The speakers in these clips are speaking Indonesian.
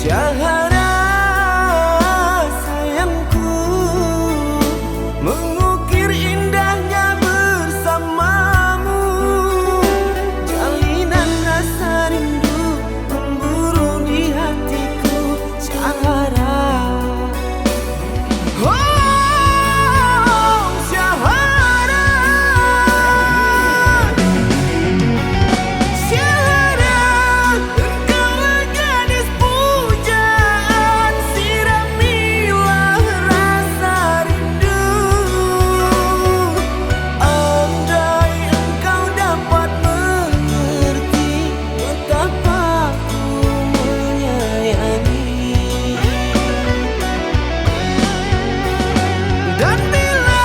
Syahara sayangku, mengukir indahnya bersamamu. Jalinan rasa rindu memburu di hatiku. Syahara, oh Syahara, Syahara, engkaulah gadis pujaan, siramilah rasa rindu. Andai engkau dapat mengerti betapa ku menyayangi. Dan bila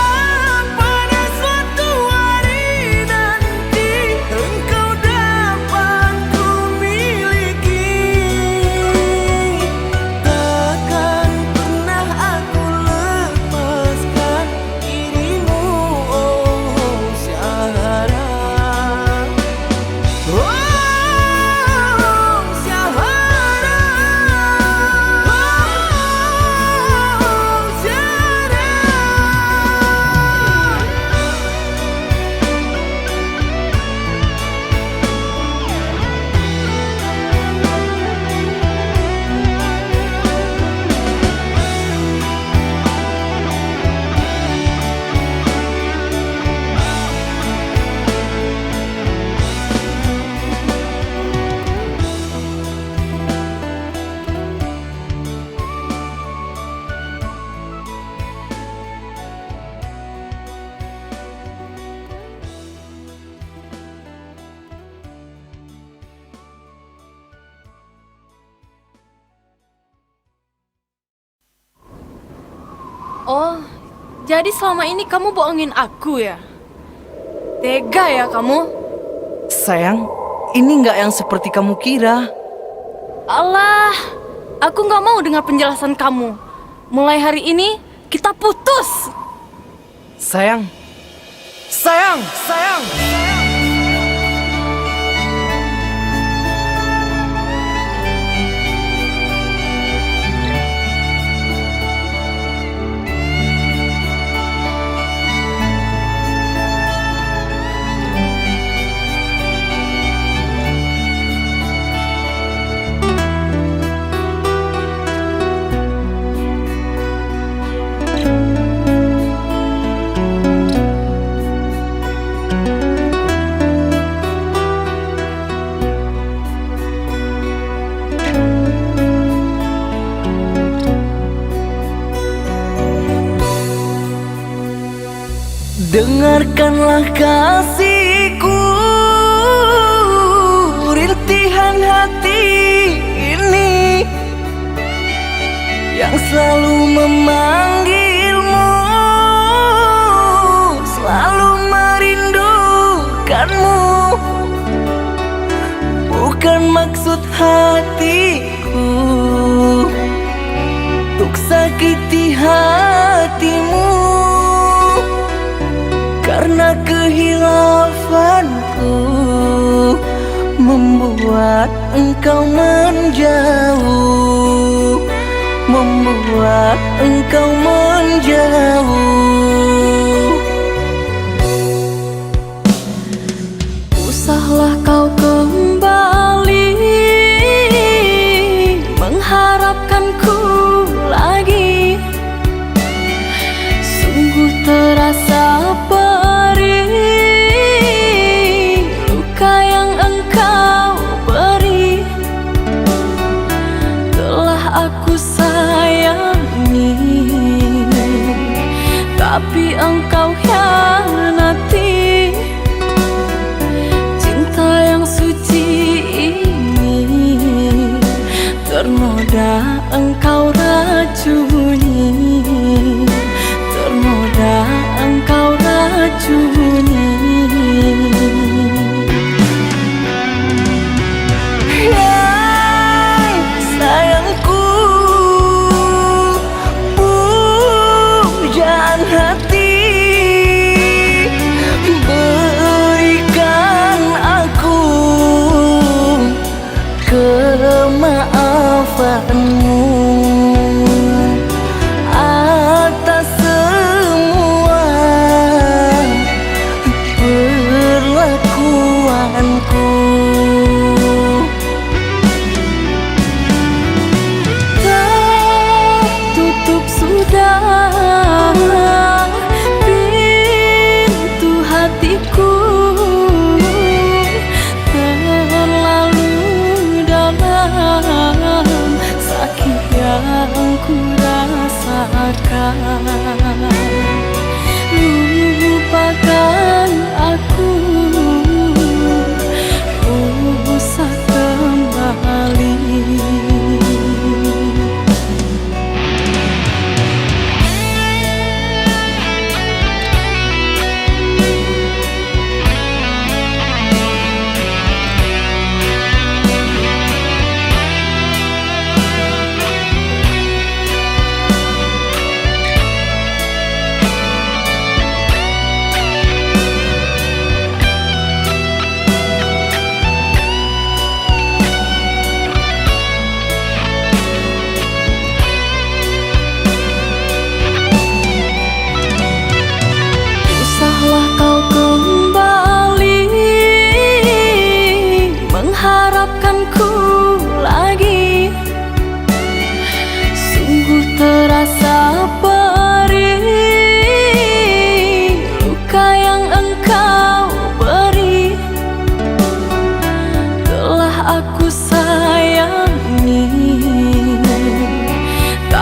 pada suatu hari nanti engkau dapat ku miliki, takkan pernah aku lepaskan dirimu, oh Syahara. Oh Syahara, oh Syahara. Oh, jadi selama ini kamu bohongin aku ya? Tega ya kamu? Sayang, ini nggak yang seperti kamu kira. Alah, aku nggak mau dengar penjelasan kamu. Mulai hari ini, kita putus. Sayang, sayang, sayang. Dengarkanlah kasihku, rintihan hati ini yang selalu memanggilmu, selalu merindukanmu. Bukan maksud hatiku untuk sakiti hatimu, karena kehilafanku membuat engkau menjauh, membuat engkau menjauh. Usahlah kau kembali mengharapkanku lagi. Sungguh terasa perih luka yang engkau beri. Telah aku sayangi, tapi engkau hianati. Cinta yang suci ini ternoda engkau racuni, ternoda engkau racuni. Sayangku, pujaan hati, berikan aku kemaafanmu.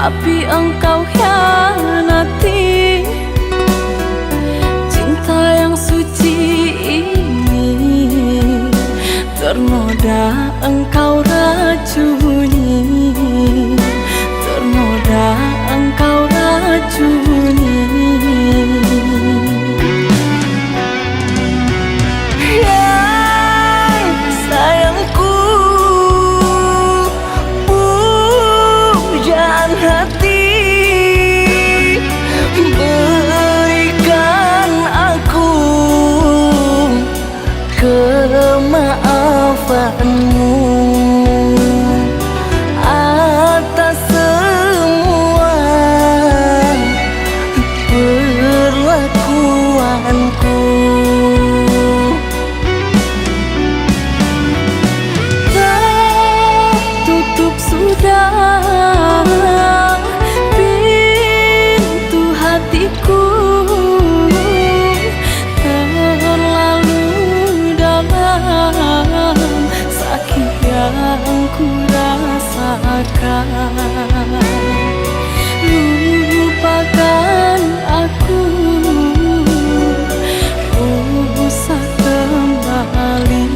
tapi engkau hianati cinta yang suci ini. Ternoda engkau racuni, ternoda engkau racuni. Sayangku, pujaan hati, berikan aku kemaafanmu atas semua perlakuanku. Tutup sudah pintu hatiku, terlalu dalam sakit yang ku rasakan. Lupakan aku, usah kembali.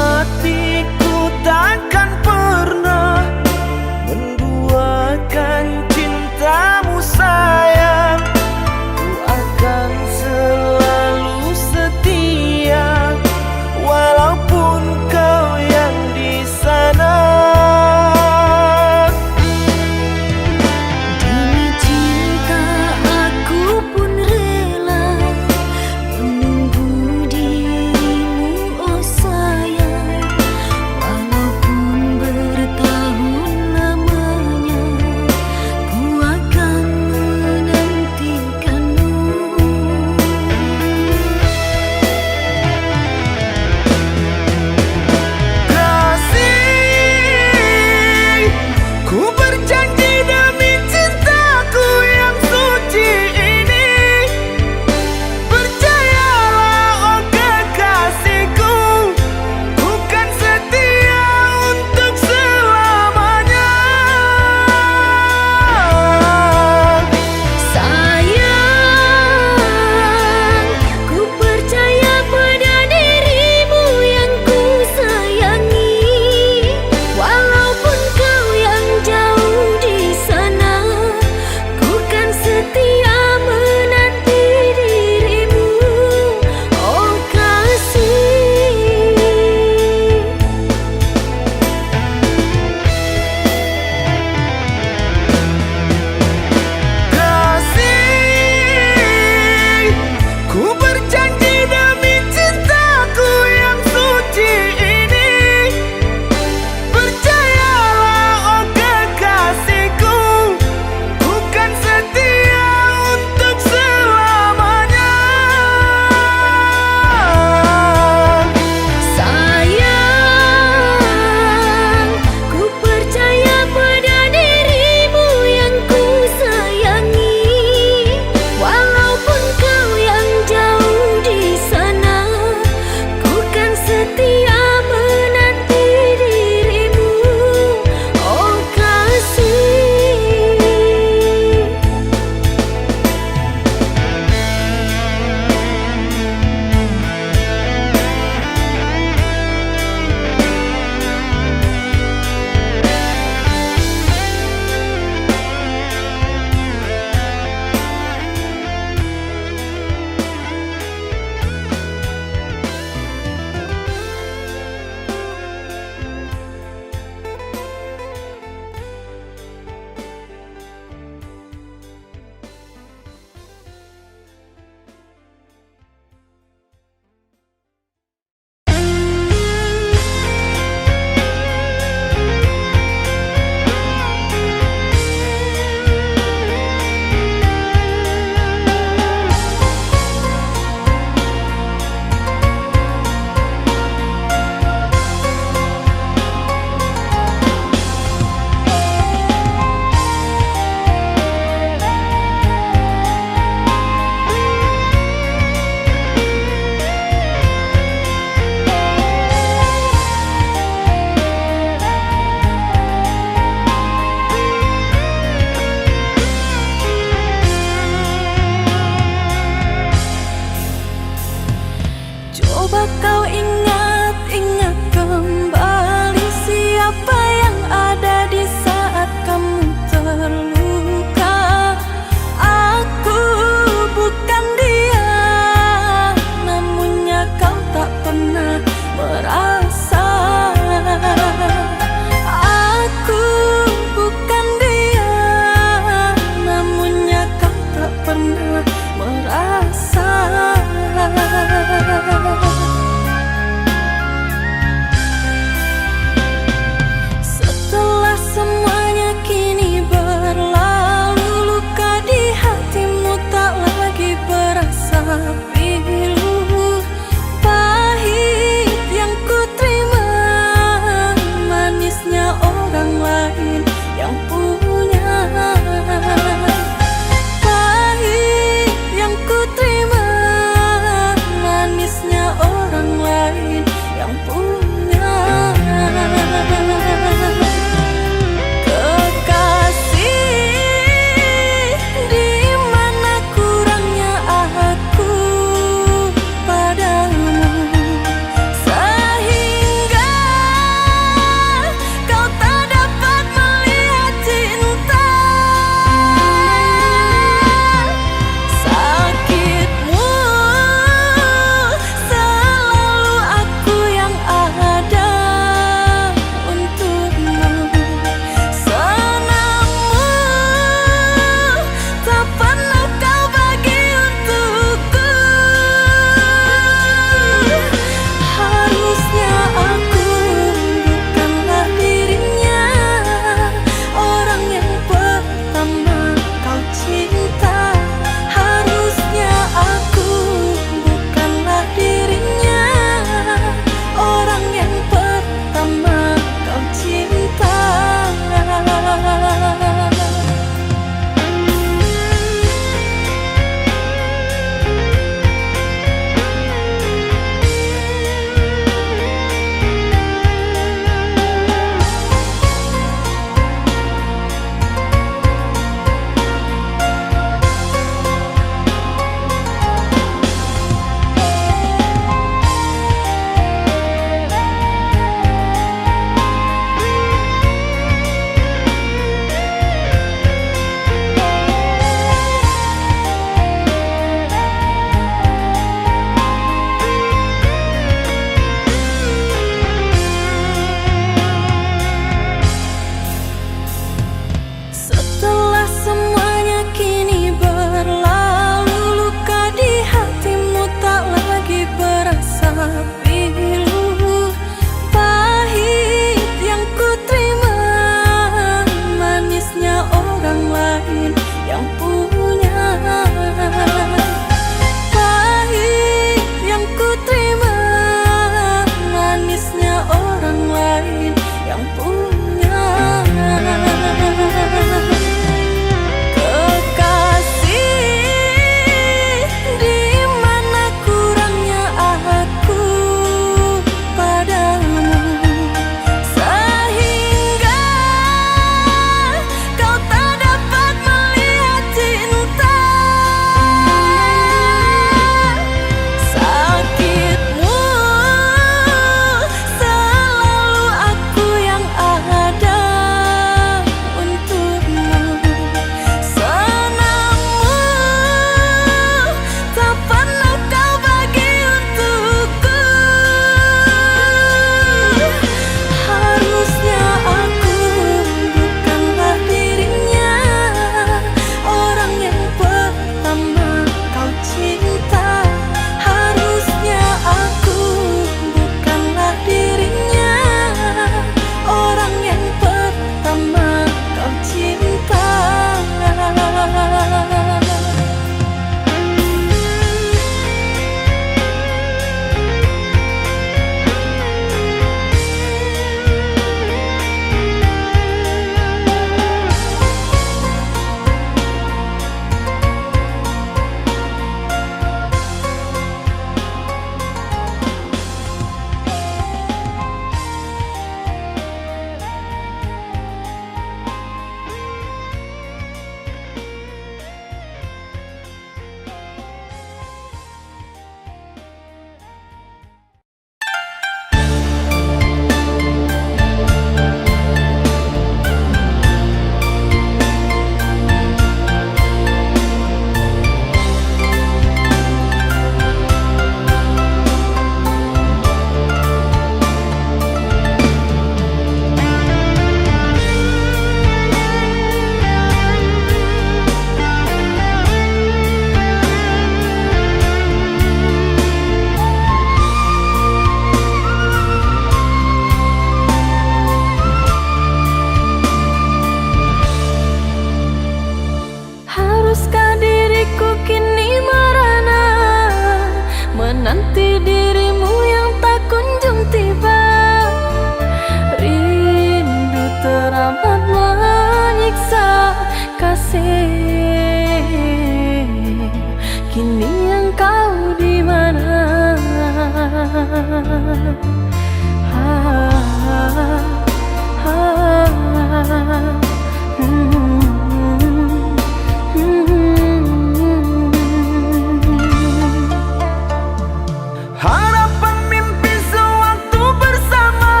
Harapan mimpi sewaktu bersama,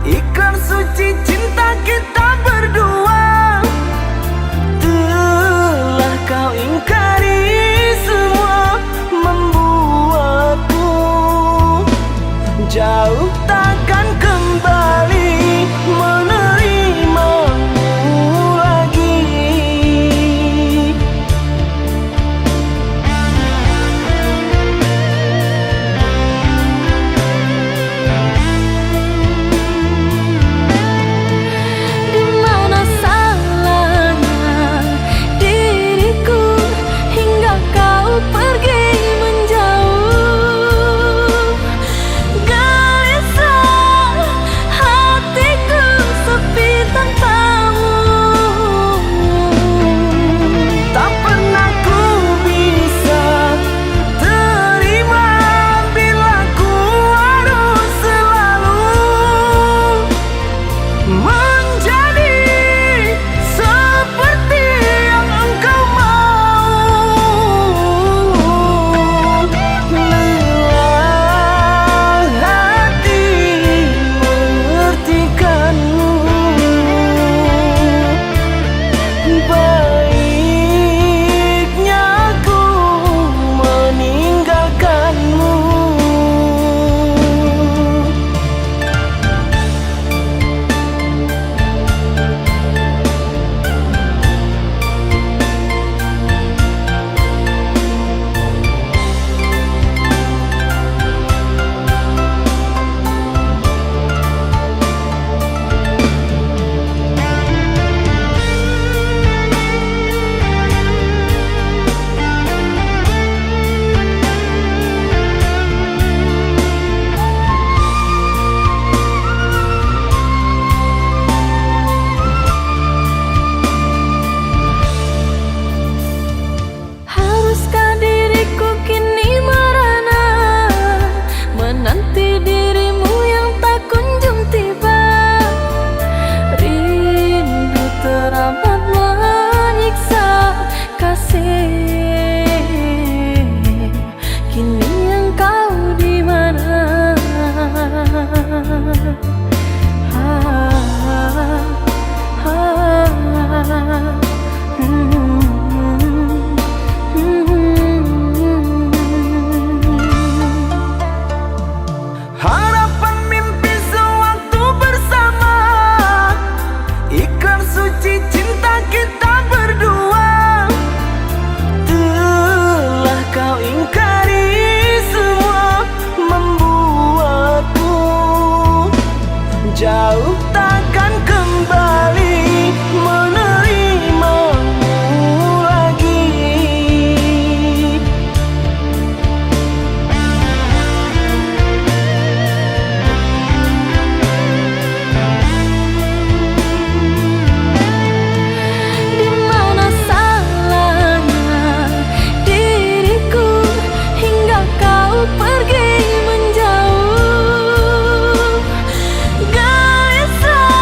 ikrar suci cinta kita berdua. Telah kau ingkari semua, membuatku jauh takkan kembali menerimamu lagi. Di mana salahnya diriku hingga kau pergi menjauh? Gelisah hatiku sepi tanpamu. Tak pernah ku bisa terima bila ku harus selalu menjadi seperti yang engkau mau. Lelah hati mengertikanmu, baiknya aku meninggalkanmu. Haruskah diriku kini merana menanti dirimu yang tak kunjung tiba? Rindu teramat menyiksa kasih. Kini engkau di mana? Harapan mimpi sewaktu bersama, ikrar suci cinta kita berdua. Telah kau ingkari semua, membuatku jauh takkan kembali menerimamu lagi. Di mana salahnya diriku hingga kau pergi menjauh? Gelisah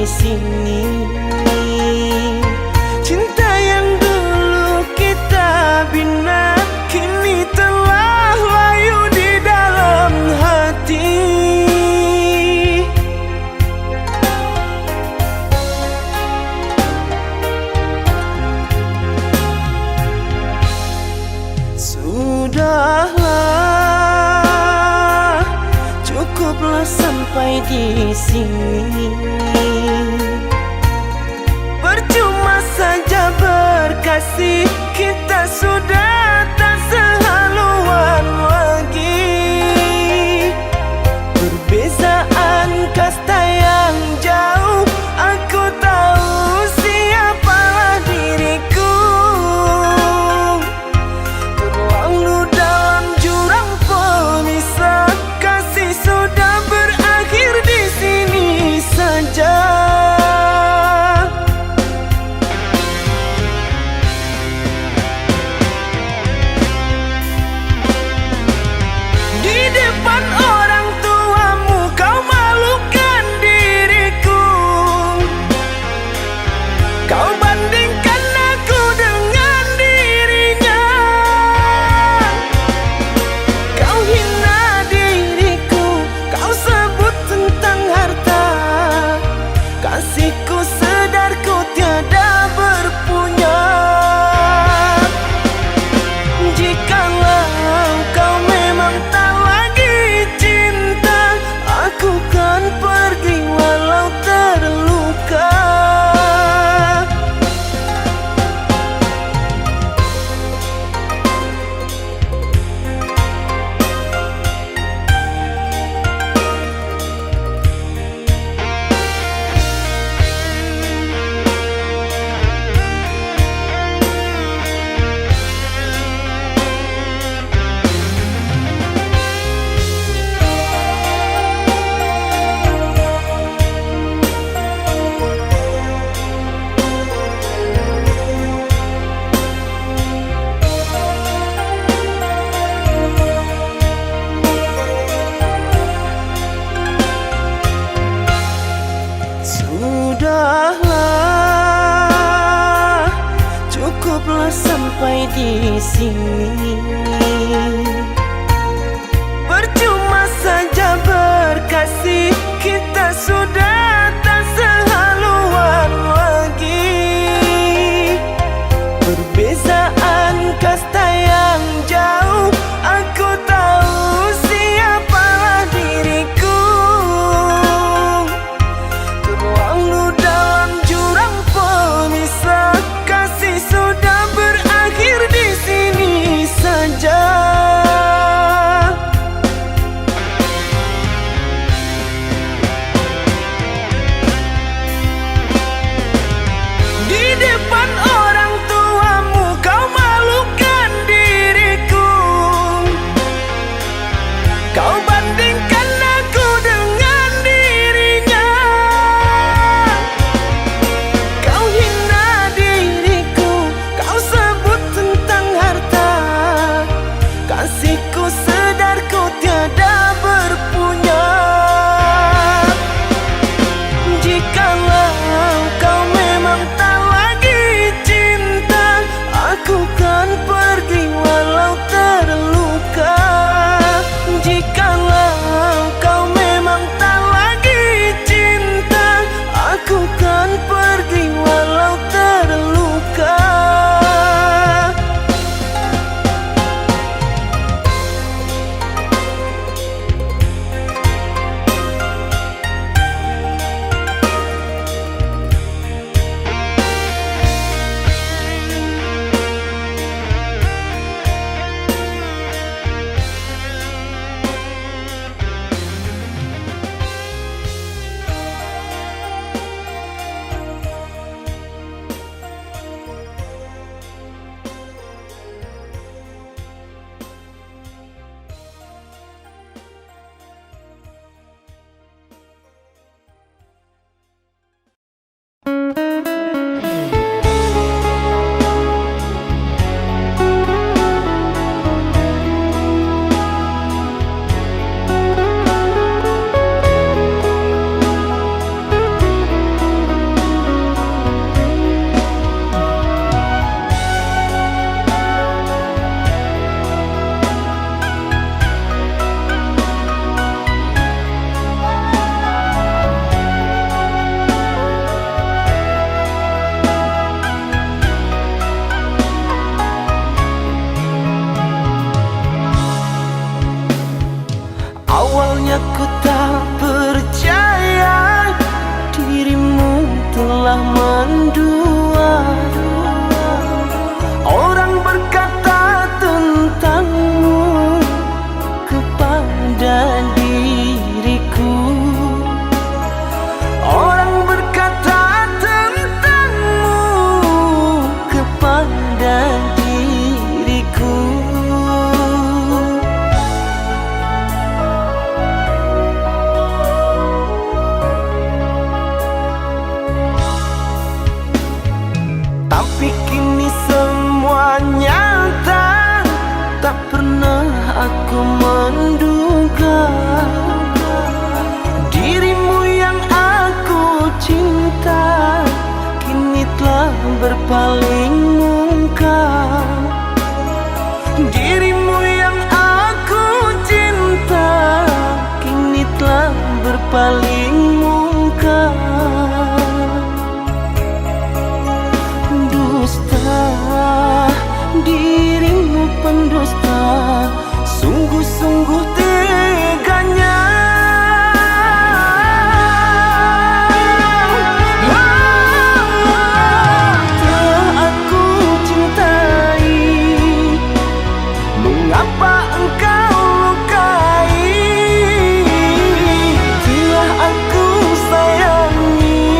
sini. Cinta yang dulu kita bina kini telah layu di dalam hati. Sudahlah, cukuplah sampai di sini. Percuma saja berkasih, kita sudah tak sehaluan lagi. Perbezaan kasta yang jauh, aku tahu siapalah diriku. Terlalu dalam jurang pemisah, kasih sudah berakhir di sini saja. Di depan orang tuamu kau malukan diriku. Kau bandingkan aku dengan dirinya. Kau hina diriku, kau sebut tentang harta. Kasihku sedarku tiada berpunya. Jikalau kau memang tak lagi cinta, aku kan pergi walau terluka. Sudahlah, cukuplah sampai di sini. Percuma saja berkasih, kita sudah tak sehaluan lagi. Perbezaan kasta yang jauh, aku tahu siapalah diriku. Terlalu dalam jurang pemisah, kasih sudah berakhir di sini saja. Tapi kini semua nyata, tak pernah aku menduga dirimu yang aku cinta kini telah berpaling muka. Dirimu yang aku cinta kini telah berpaling muka. Dusta, dirimu pendusta, sungguh-sungguh teganya. Telah aku cintai, mengapa engkau lukai? Telah aku sayangi,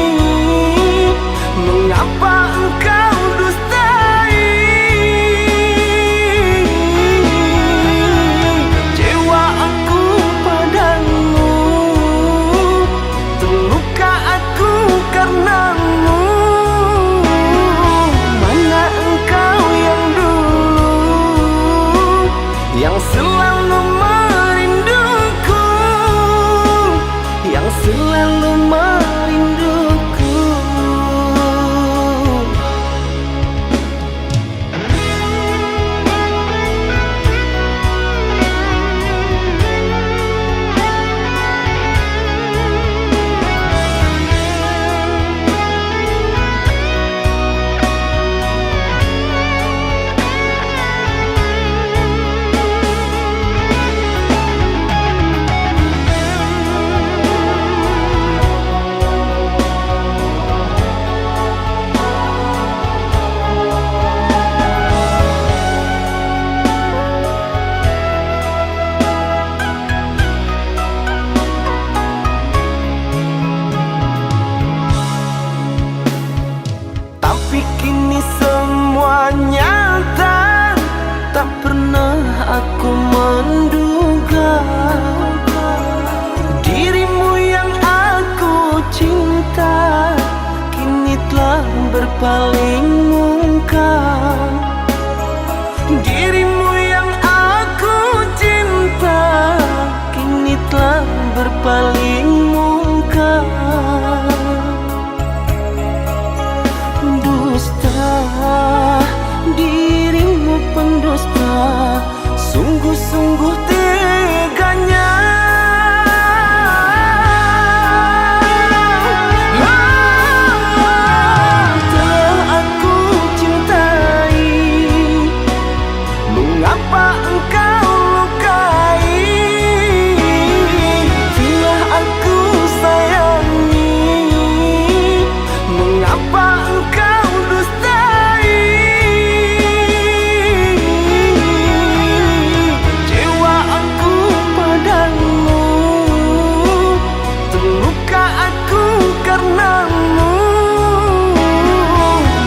mengapa engkau dustai? Cewa aku padamu, terluka aku karenamu. Mana engkau yang dulu, yang selalu merinduku, yang selalu merinduku. Tapi kini semua nyata, tak pernah aku menduga dirimu yang aku cinta kini telah berpaling muka. Dirimu yang aku cinta kini telah berpaling muka. Dusta, dirimu pendusta, sungguh-sungguh teganya. Telah aku cintai, mengapa engkau lukai? Telah aku sayangi, mengapa engkau dustai? Cewa aku padamu, terluka aku karenamu.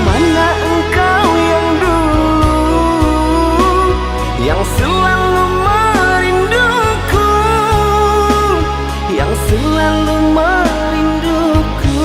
Mana engkau yang dulu, yang selalu merinduku, yang selalu merinduku.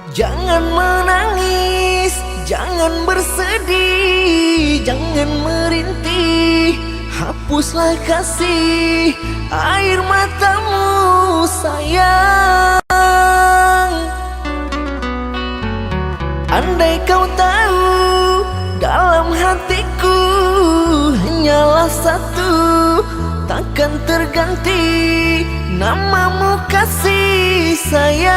Jangan menangis, jangan bersedih, jangan merintih, hapuslah kasih air matamu sayang. Andai kau tahu, dalam hatiku hanyalah satu, takkan terganti, namamu kasih sayang.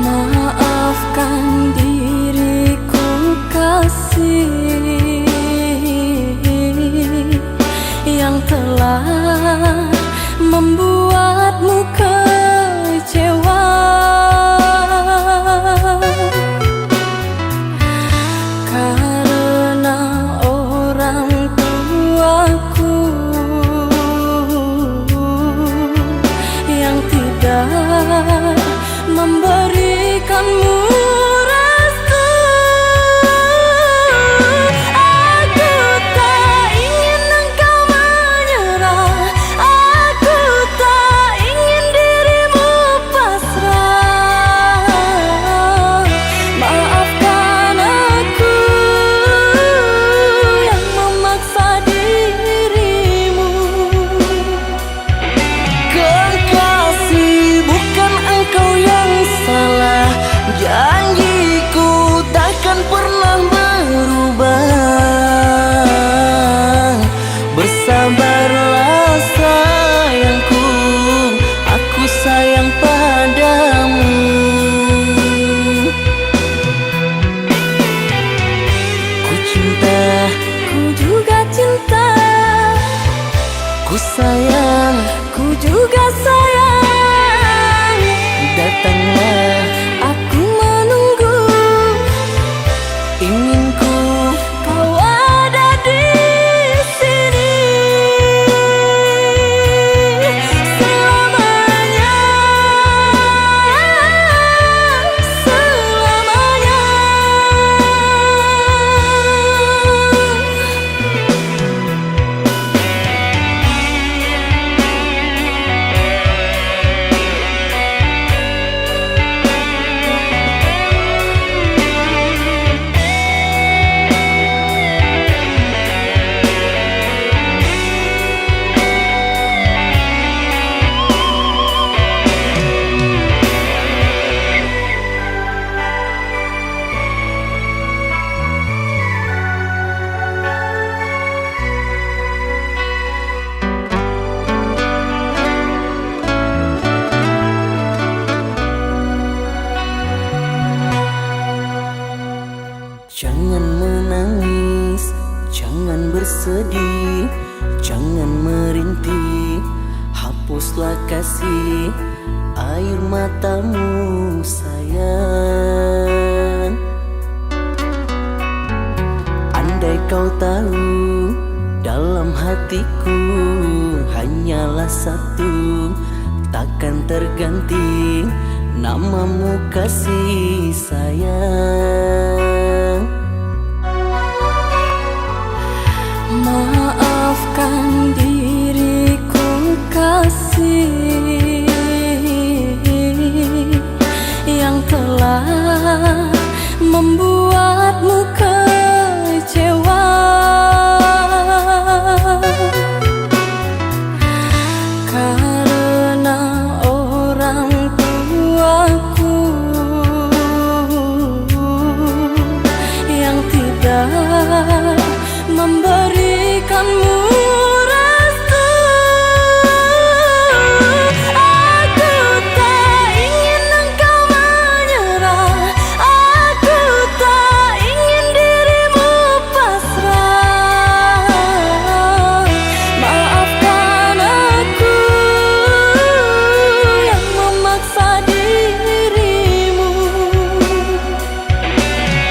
Maafkan diriku kasih, yang telah membuatmu kecewa. Karena orang tuaku yang tidak memberikanmu restu. Aku tak ingin engkau menyerah, aku tak ingin dirimu pasrah. Maafkan aku yang memaksa dirimu. Kekasih, bukan engkau yang salah, janjiku takkan pernah berubah. Bersabarlah sayangku, aku sayang padamu. Ku cinta, Ku juga cinta, ku sayang, ku juga sayang. datanglah Aku menunggu, inginku. kau ada di sini selamanya, selamanya. Jangan menangis, jangan bersedih, jangan merintih, hapuslah kasih air matamu sayang. Andai kau tahu, dalam hatiku hanyalah satu, takkan terganti, namamu kasih sayang. Maafkan diriku kasih, yang telah membuatmu kecewa. Karena orang tuaku yang tidak memberikanmu restu. Aku tak ingin engkau menyerah, aku tak ingin dirimu pasrah. Maafkan aku yang memaksa dirimu.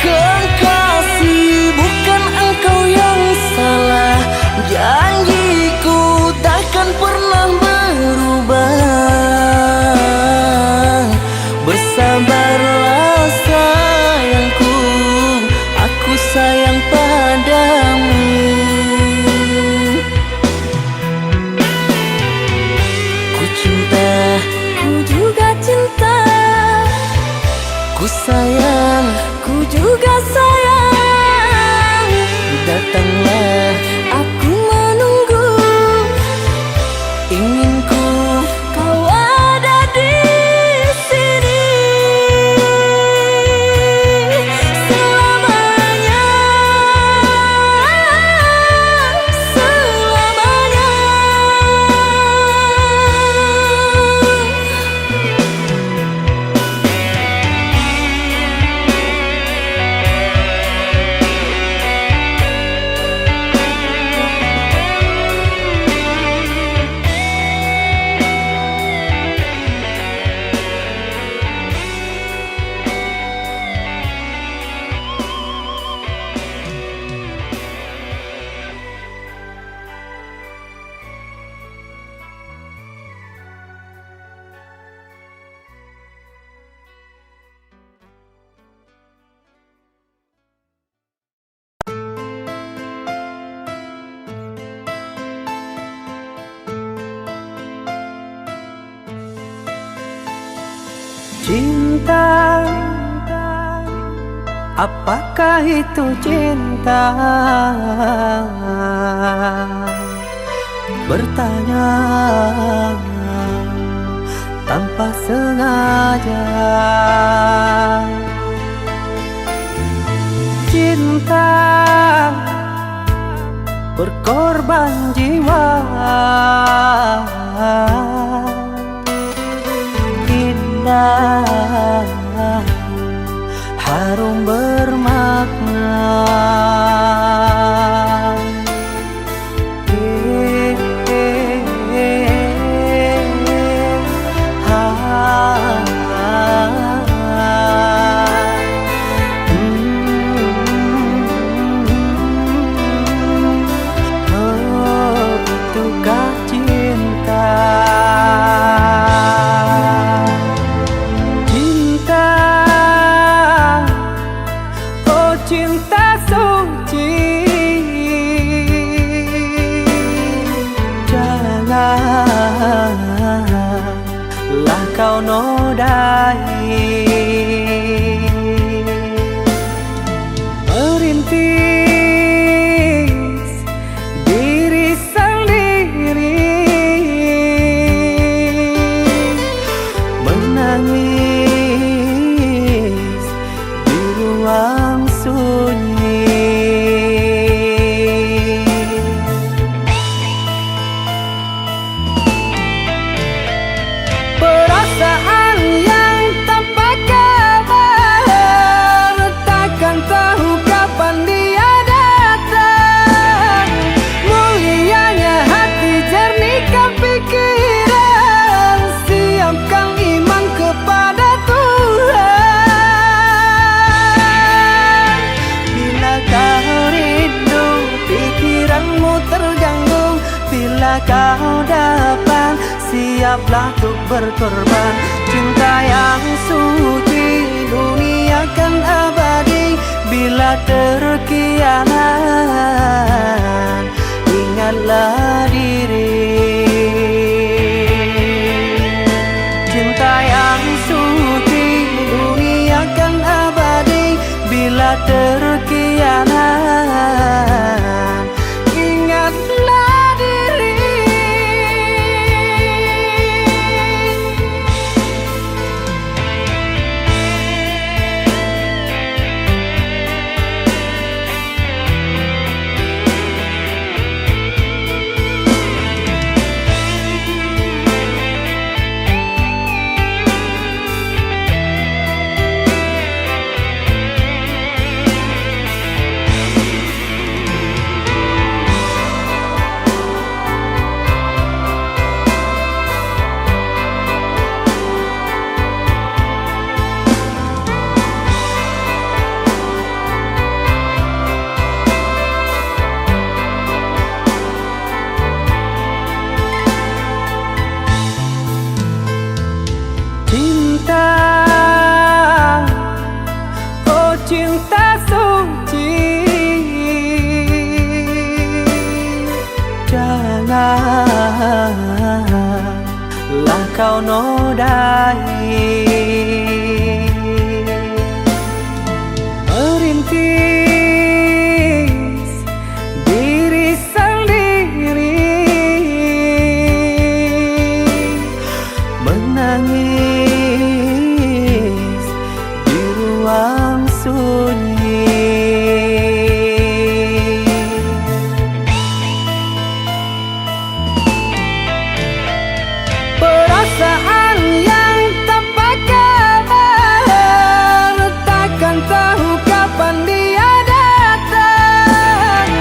Kekasih, bukan engkau yang salah, janjiku takkan pernah berubah. Bersabarlah sayangku, aku sayang padamu. Ku cinta, Ku juga cinta, ku sayang, ku juga sayang. datanglah Aku menunggu, inginku. kau ada di Cinta, apakah itu cinta? Bertanya tanpa sengaja. Cinta berkorban jiwa, indah, harum bermakna. Itukah cinta? Cinta, oh cinta suci, janganlah kau nodai. Merintis diri sendiri, menangis di ruang sunyi. Perasaan yang tanpa kabar, takkan tahu kapan dia datang. Mulianya hati, jernihkan pikiran, siapkan iman kepada Tuhan. Bila kau rindu, pikiranmu terganggu, bila kau datang, siaplah untuk berkorban. Cinta yang suci, dunia kan abadi. Bila terkianat, ingatlah diri. Cinta yang suci, dunia kan abadi. Bila terkianat, ingatlah diri. Cinta, oh cinta suci, janganlah kau nodai. Merintis diri sendiri, menangis di ruang sunyi. Perasaan yang tanpa kabar, takkan tahu kapan dia datang.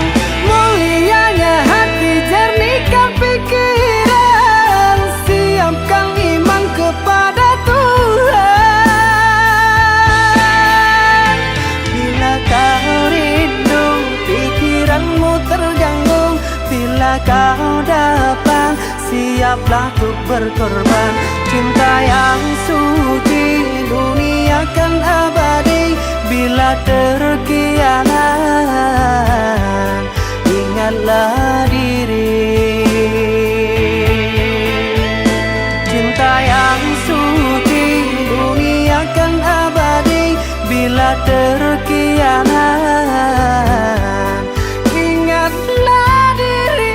Mulianya hati, jernihkan pikiran, siapkan iman kepada Tuhan. Bila kau rindu, pikiranmu terganggu, bila kau datang, siaplah untuk berkorban. Cinta yang suci, dunia kan abadi. Bila terkianat, ingatlah diri. Cinta yang suci, dunia terkianan, ingatlah diri.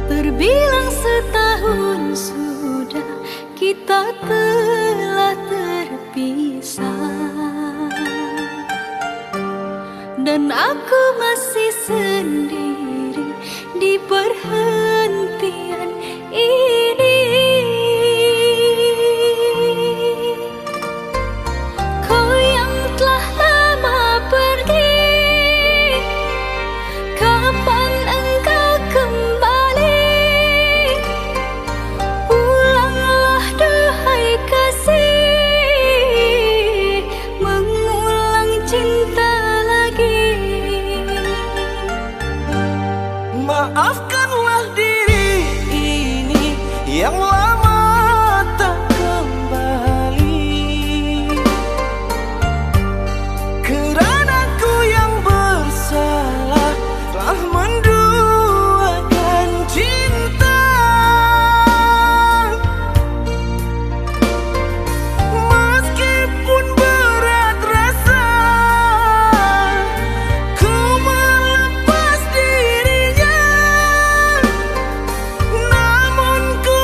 Terbilang setahun sudah kita telah terpisah, dan aku masih sendiri di perhentian ini. Kau yang telah lama pergi, kapan engkau kembali? Pulanglah duhai kasih, mengulang cinta lagi. Maafkanlah diri ini yang lama tak kembali, kerana ku yang bersalah telah menduakan cinta. Meskipun berat rasa ku melepas dirinya, namun ku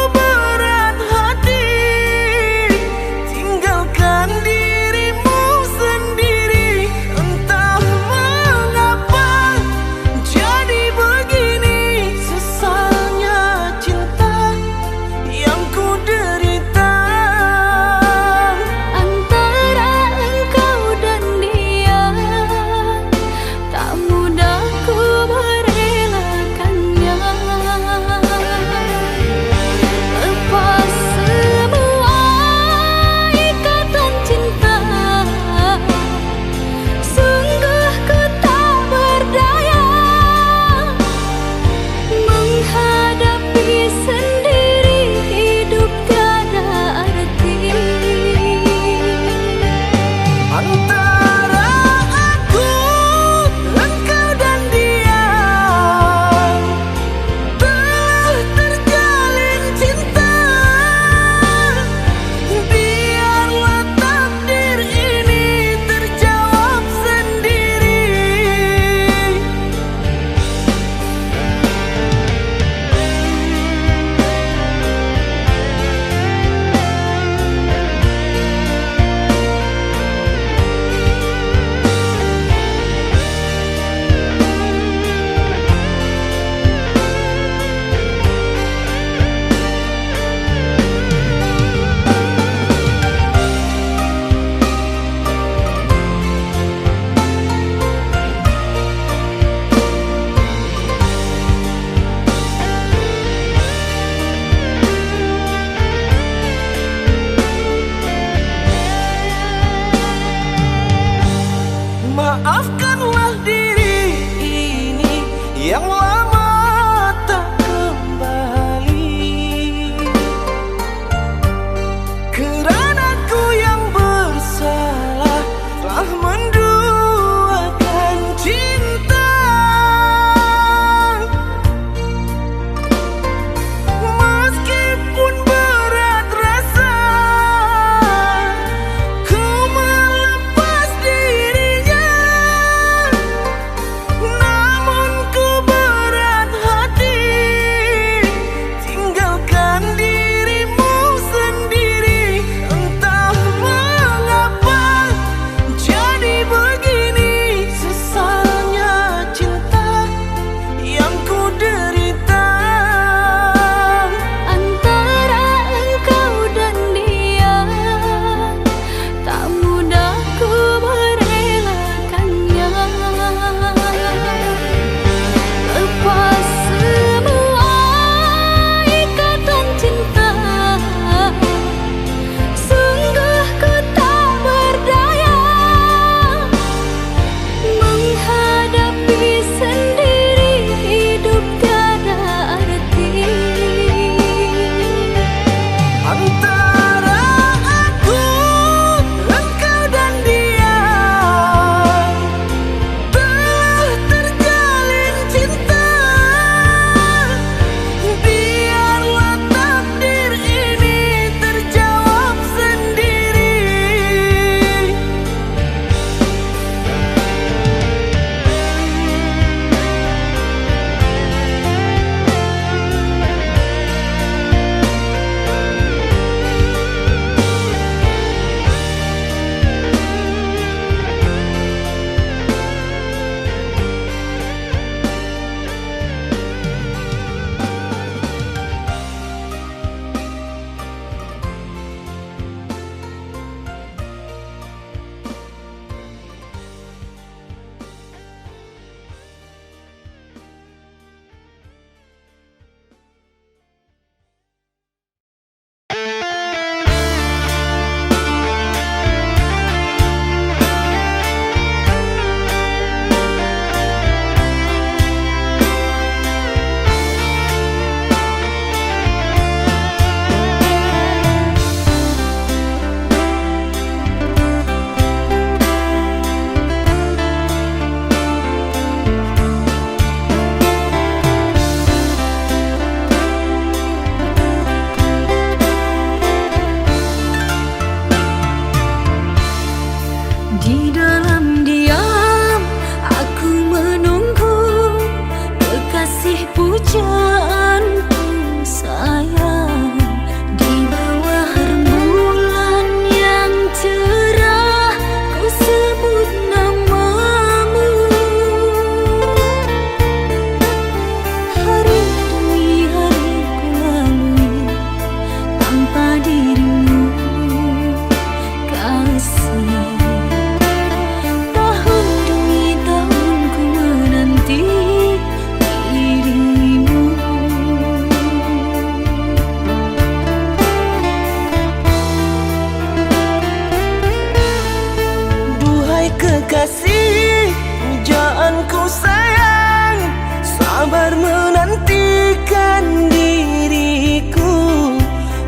kekasih, pujaanku sayang, sabar menantikan diriku.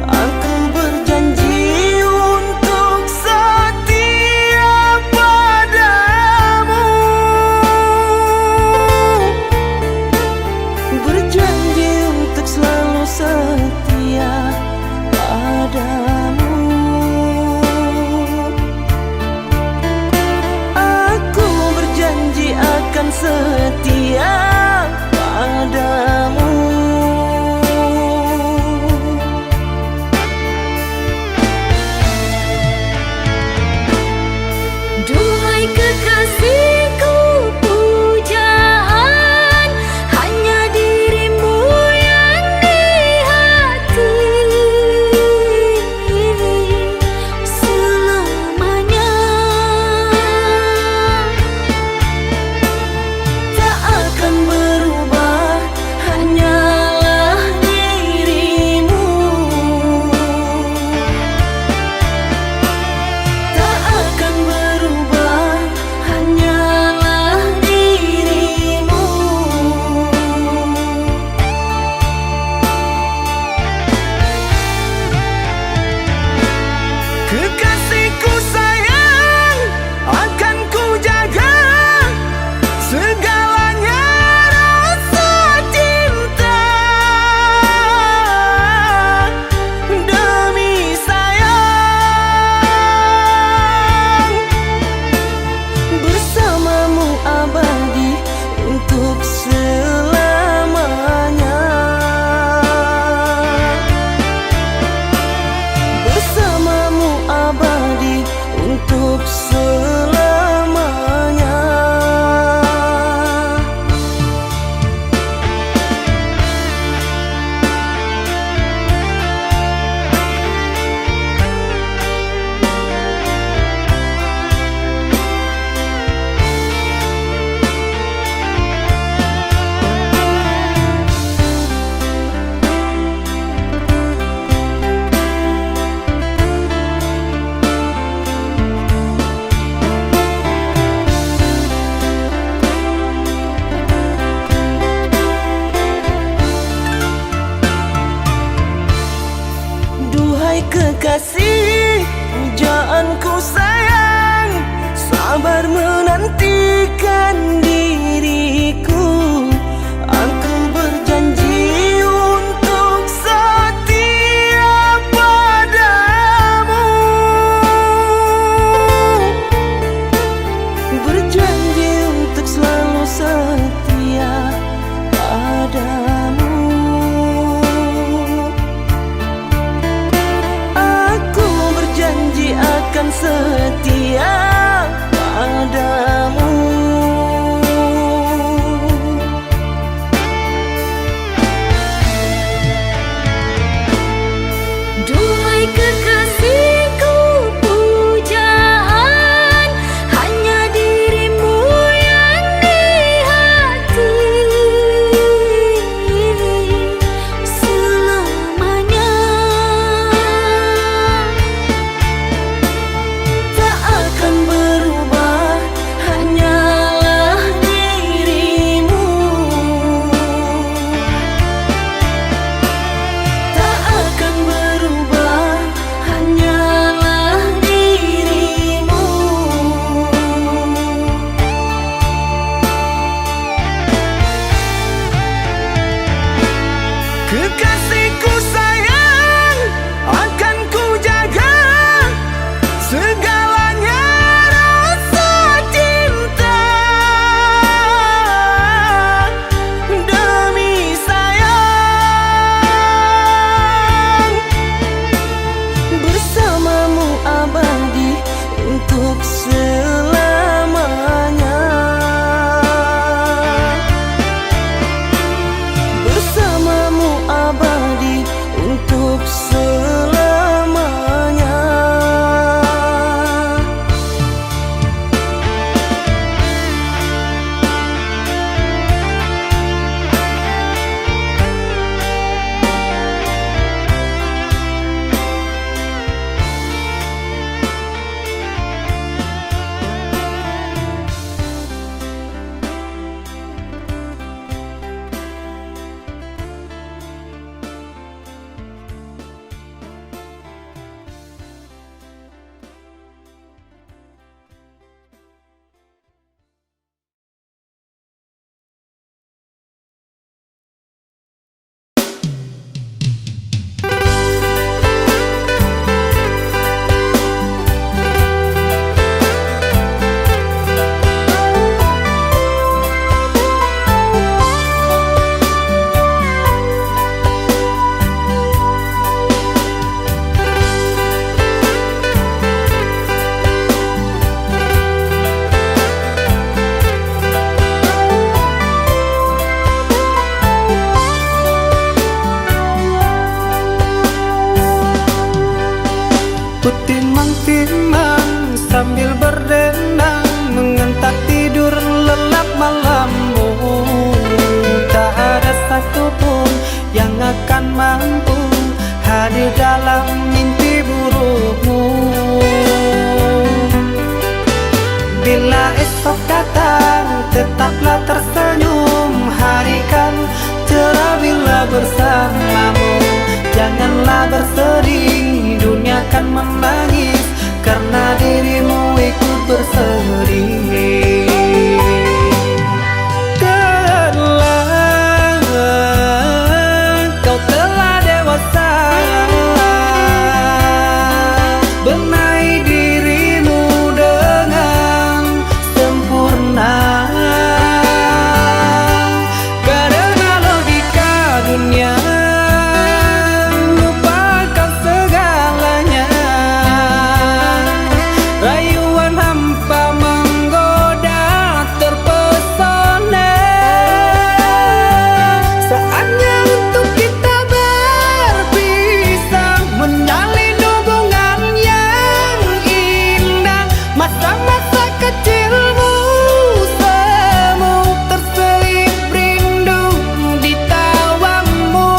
Aku berjanji untuk setia padamu, berjanji untuk selalu setia padamu. Aku berjanji akan setia padamu. Duhai kekasihku, pujaan hanya dirimu yang di hati selamanya. Tak akan berubah, hanyalah dirimu. Tak akan berubah, hanyalah dirimu. Kekasihku sayang, akan ku jaga segalanya rasa cinta. Demi sayang, bersamamu abadi untuk selamanya. Bersamamu abadi untuk selamanya. Duhai kekasih, pujaanku sayang, sabar menantikan diriku. Aku berjanji untuk setia padamu, berjanji untuk selalu setia padamu. Aku berjanji akan setia padamu. Duhai kekasihku, pujaan hanya dirimu yang di hati selamanya. Tak akan berubah, hanyalah dirimu. Tak akan berubah, hanyalah dirimu. Kekasihku sayang, akan ku jaga segalanya rasa cinta. Demi sayang, bersamamu abadi untuk selamanya. Bersamamu abadi untuk selamanya. takkan mampu hadir dalam mimpi burukmu. Bila esok datang, tetaplah tersenyum. Hari kan cerah bila bersamamu. Janganlah bersedih, dunia kan menangis karena dirimu ikut bersedih. Kau telah dewasa, benahi dirimu dengan sempurna. Karena logika dunia lupakan segalanya. Rayuan hampa menggoda terpesona. Saatnya untuk kita berpisah, menjalin hubungan yang indah. Masa-masa kecilmu semu terselip rindu di tawamu.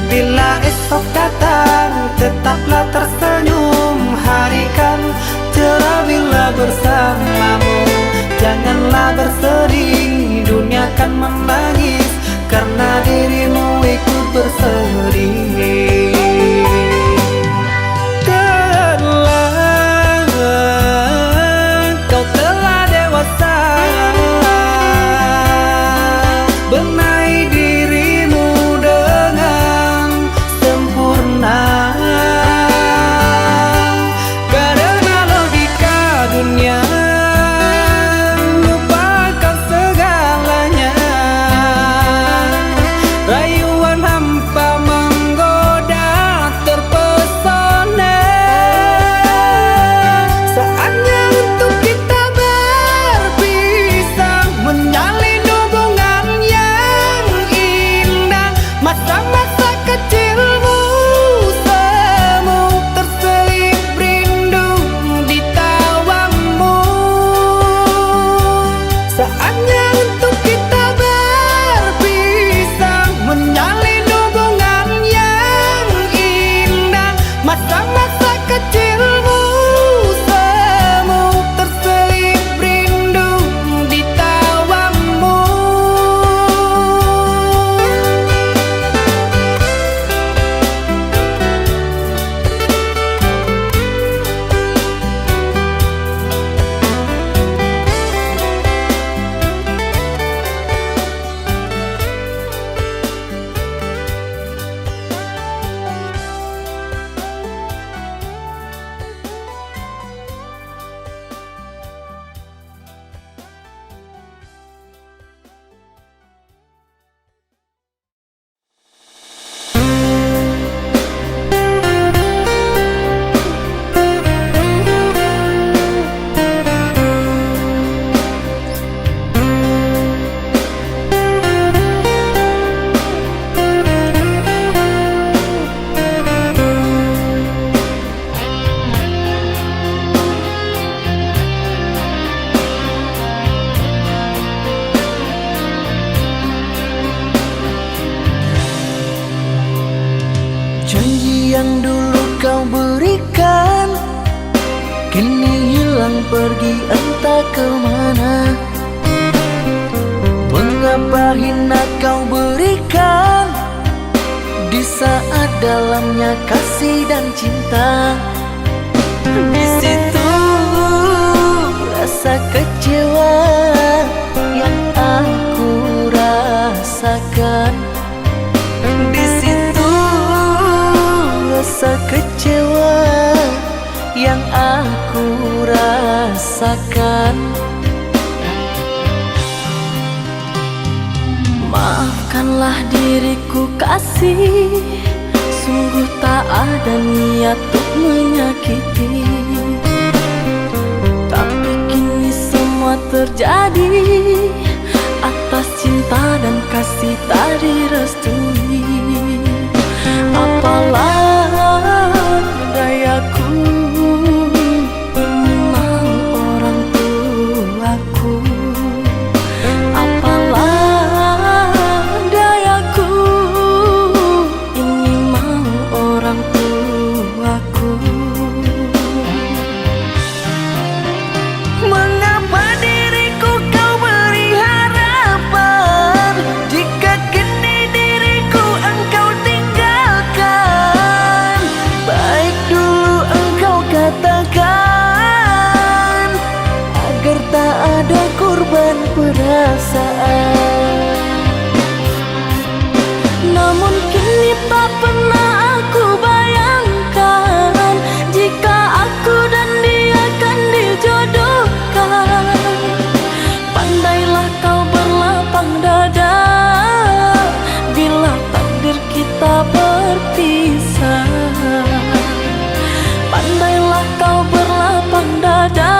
Bila esok datang, tetaplah tersenyum. Hari kan cerah bila bersamamu. Janganlah bersedih, dunia kan menangis karena dirimu ikut bersedih. Kau telah dewasa, benahi dirimu dengan sempurna. Karena logika dunia lupakan segalanya. Rayuan hampa menggoda terpesona. Saatnya untuk kita berpisah, menjalin hubungan yang indah. Masa-masa kecilmu semu terselip rindu di tawamu. Saatnya untuk kita berpisah, menjalin hubungan yang indah. Masa-masa kecilmu semu terselip rindu di tawamu. Janji yang dulu kau berikan kini hilang pergi entah kemana. Mengapa hina kau berikan di saat dalamnya kasih dan cinta. Di situ rasa kecewa yang aku rasakan. Di situ rasa kecewa yang aku rasakan. Maafkanlah diriku kasih, sungguh tak ada niat untuk menyakiti. Tapi kini semua terjadi atas cinta dan kasih tak direstui. Apalah dayaku, ini mau orang tuaku. Apalah dayaku, ini mau orang tuaku. Mengapa diriku kau beri harapan, jika kini diriku engkau tinggalkan? Baik dulu engkau katakan, agar tak ada korban perasaan. Namun kini tak pernah aku bayangkan, jika aku dan dia akan dijodohkan. Pandailah kau berlapang dada, bila takdir kita berpisah. Pandailah kau berlapang dada,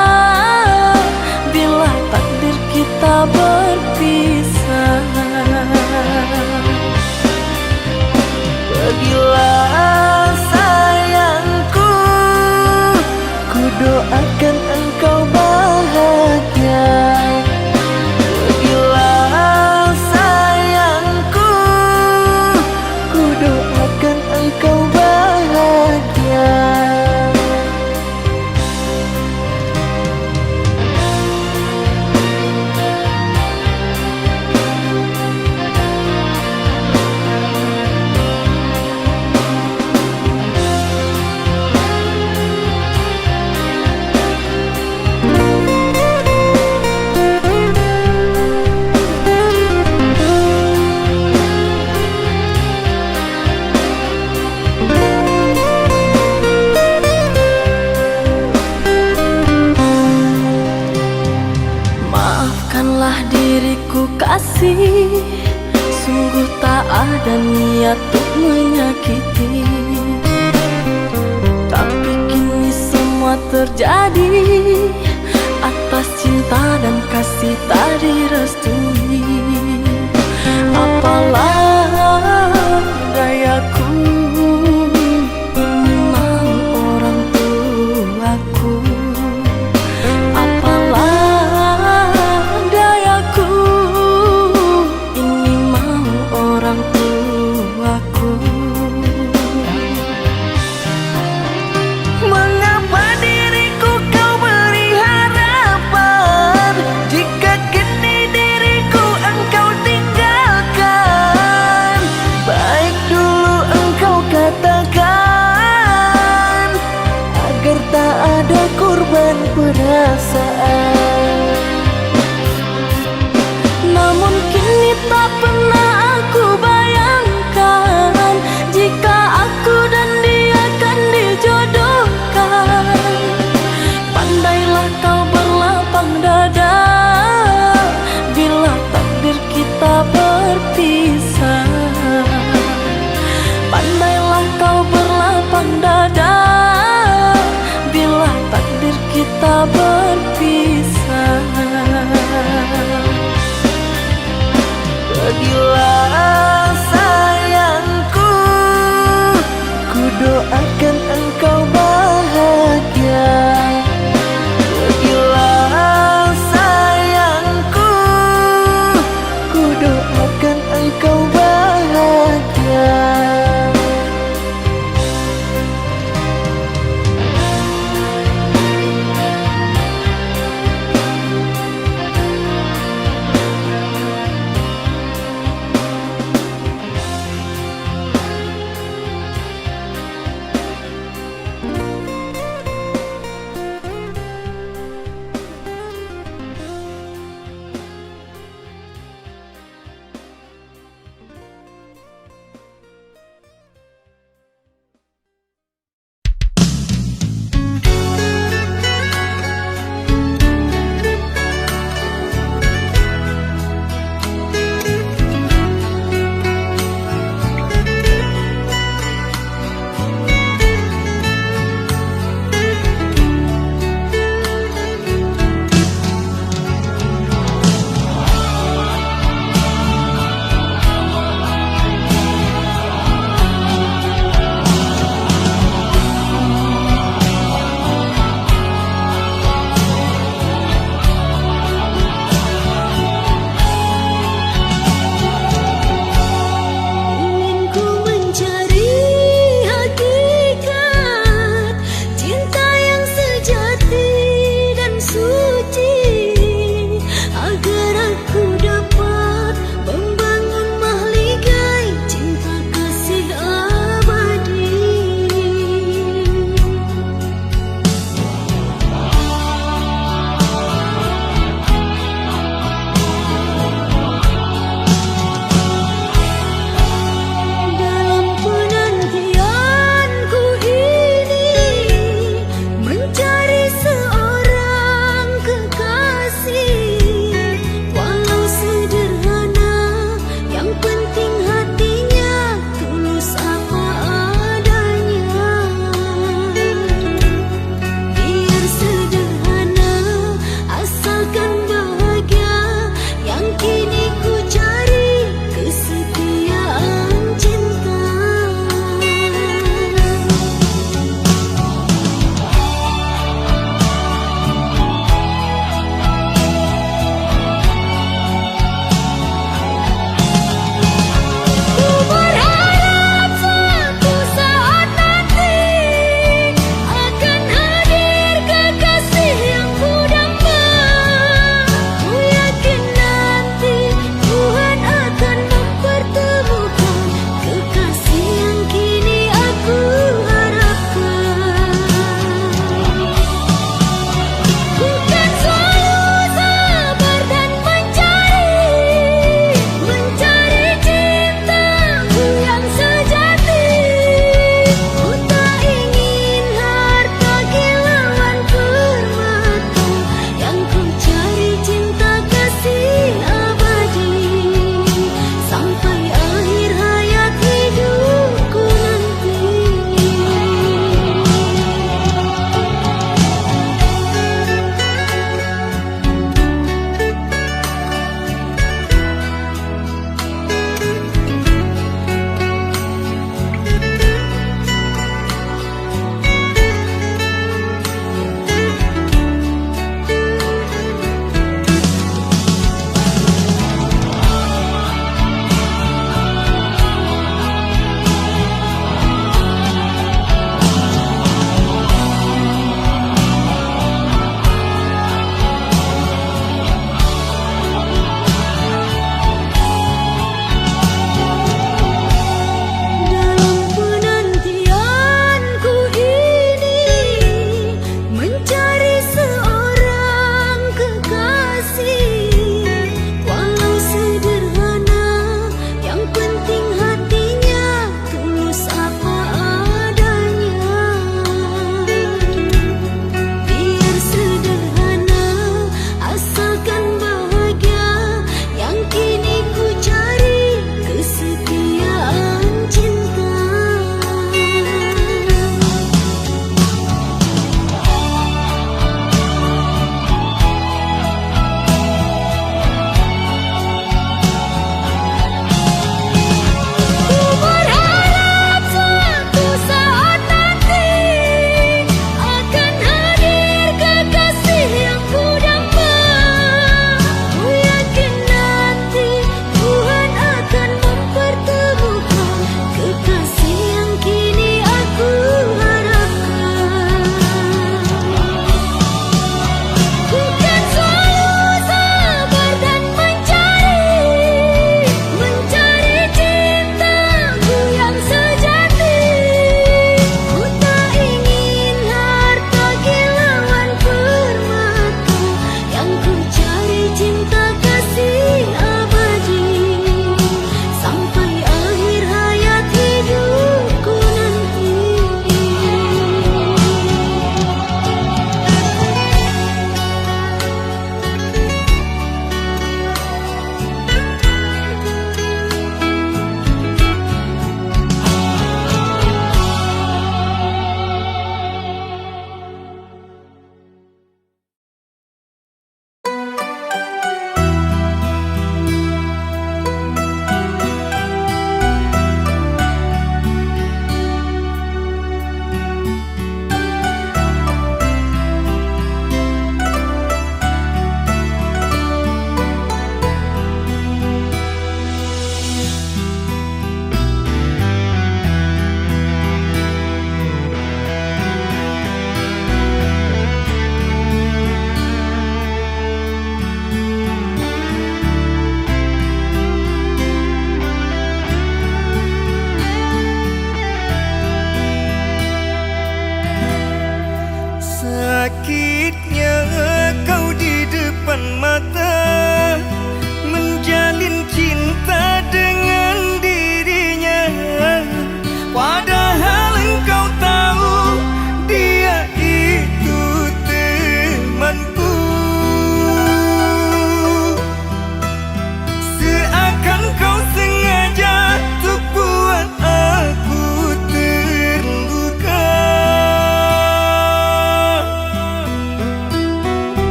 bila takdir kita berpisah. Pergilah sayangku, ku doakan engkau bahagia. Pergilah sayangku, ku doakan engkau bahagia. Maafkanlah diriku kasih, sungguh tak ada niat untuk menyakiti. Tapi kini semua terjadi atas cinta dan kasih tak direstui. Apalah dayaku, ini mau orang tuaku. Apalah dayaku, ini mau orang tuaku. Mengapa diriku kau beri harapan, jika kini diriku engkau tinggalkan? Baik dulu engkau katakan, agar tak ada korban perasaan. Namun kini tak pernah aku bayangkan, jika aku dan dia akan dijodohkan. Pandailah kau berlapang dada, bila takdir kita berpisah. Pandailah kau berlapang dada, bila takdir kita berpisah. Pergilah sayangku, ku doakan engkau bahagia. Pergilah sayangku, ku doakan engkau bahagia.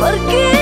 pergi